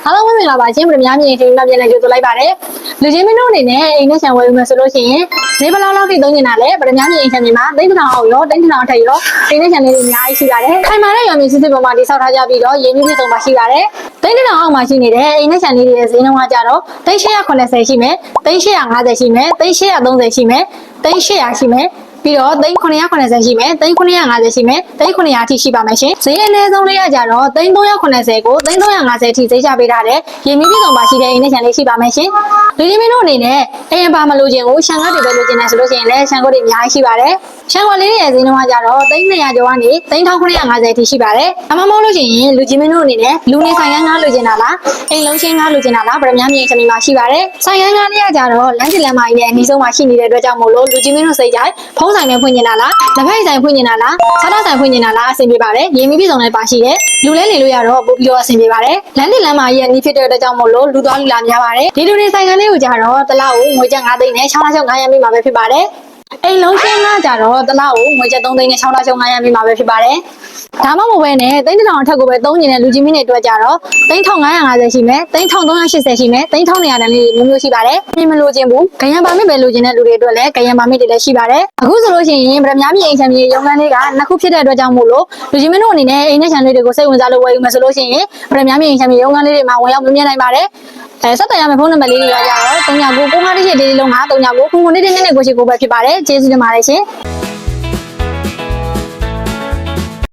အားလုံးဝင်လာပါရှင်ပြည်များမြင်ချင်းမှပြန်လည်ကြိုဆိုလိုက်ပါတယ်လူချင်းမင်းတို့အနေနဲ့အိမ်နဲ့ဆံဝယ်ဦးမယ်ဆိုလို့ရှိရင်ဈေးဘလောက်လောက်ထိသုံးနေတာလဲပြည်များမြင်အိမ်ဆံမြေမှာသိန်း1000အောင်ရောသိန်း1000အထက်ရောအိမ်နဲ့ဆံလေးတွေအများကြီးရှိပါတယ်ခိုင်မာတဲ့ရွာမြေစစ်စစ်ပေါ်မှာတိစောက်ထားကြပြီးတော့ရင်းနှီးပြည့်စုံပါရှိပါတယ်သိန်း1000အောက်မှာရှိနေတဲ့အိမ်နဲ့ဆံလေးတွေရဲ့ဈေးနှုန်းကကြတော့သိန်း880ရှိမယ်သိန်း850ရှိမယ်သိန်း830ရှိမယ်သိန်း800ရှိမယ်ပြီးတော့သိန်း980ရှိမယ်သိန်း950ရှိမယ်သိန်း900အထိရှိပါမယ်ရှင်ဈေးအနည်းဆုံးလေးရကြတော့သိန်း380ကိုသိန်း350အထိဈေးချပေးထားတဲ့ရင်းနှီးပြည်စုံပါရှိတဲ့အိမ်နဲ့ခြံလေးရှိပါမယ်ရှင်လူကြီးမင်းတို့အနေနဲ့အိမ်ပါမလို့ခြင်းကိုရှန်ကွက်တွေပဲလိုချင်တယ်ဆိုလို့ရှိရင်လည်းရှန်ကွက်တွေအများကြီးရှိပါတယ်ရှန်ကွက်လေးရဲ့ဈေးနှုန်းကကြတော့သိန်း200ကျော်ကနေသိန်း1950အထိရှိပါတယ်အမမဟုတ်လို့ရှိရင်လူကြီးမင်းတို့အနေနဲ့လူနေဆိုင်ကန်းငါးလိုချင်တာလားအိမ်လုံးချင်းငါးလိုချင်တာလားပြည်များမြင်ချင်မှာရှိပါတယ်ဆိုင်ကန်းငါးလေးကကြတော့လမ်းစီလမ်းမကြီးနဲ့အနီးဆုံးမှာရှိနေတဲ့အတွက်ကြောင့်မို့လို့လူကြီးမင်းတို့စိတ်ကြိုက်ဖုံးဆိုင်နဲ့ဖွင့်နေတာလားလက်ဖက်ဆိုင်ဖွင့်နေတာလားစားတော့ဆိုင်ဖွင့်နေတာလားအဆင်ပြေပါတယ်ရင်းနှီးပြည်စုံလည်းပါရှိတယ်လူလဲနေလို့ရတော့ပို့ပြီးတော့အဆင်ပြေပါတယ်လမ်းစီလမ်းမကြီးရဲ့အနီးဖြစ်တဲ့အတွက်ကြောင့်မို့လို့လူသွားလူလာများပါတယ်ဒီလူတွေဆိုင်ကန်းလေးကိုကြတော့တစ်လောက်ကိုငွေကျပ်9သိန်းနဲ့6လချုပ်900ရမိမှာပဲဖြစ်ပါတယ်အိမ်လုံးရှင်းကကြတော့တစ်လောက်ကိုငွေကျပ်3သိန်းနဲ့6လချုပ်900ရမိမှာပဲဖြစ်ပါတယ်ဒါမှမဟုတ်ပဲနဲ့သိန်း1000အထက်ကိုပဲသုံးနေတဲ့လူကြီးမင်းတွေအတွက်ကြတော့သိန်း1550ရှိမယ်သိန်း1380ရှိမယ်သိန်း1200တန်းလေးမျိုးရှိပါတယ်ပြင်မလို့ခြင်းဘူးခရံပါမစ်ပဲလိုချင်တဲ့လူတွေအတွက်လည်းခရံပါမစ်တွေလည်းရှိပါတယ်အခုဆိုလို့ရှိရင်ပြည်များမြင်အိမ်ချမ်းမြေရုံးခန်းလေးကနှစ်ခုဖြစ်တဲ့အတွက်ကြောင့်မို့လို့လူကြီးမင်းတို့အနေနဲ့အိမ်နဲ့ခြံလေးတွေကိုစိတ်ဝင်စားလို့ဝယ်ယူမယ်ဆိုလို့ရှိရင်ပြည်များမြင်အိမ်ချမ်းမြေရုံးခန်းလေးတွေမှာဝင်ရောက်မြင်နိုင်ပါတယ်ဆက်သွယ်ရမယ့်ဖုန်းနံပါတ်လေးတွေကကြတော့399958လေးလုံးက3999999999ပဲဖြစ်ပါတယ်ကျေးဇူးတင်ပါတယ်ရှင်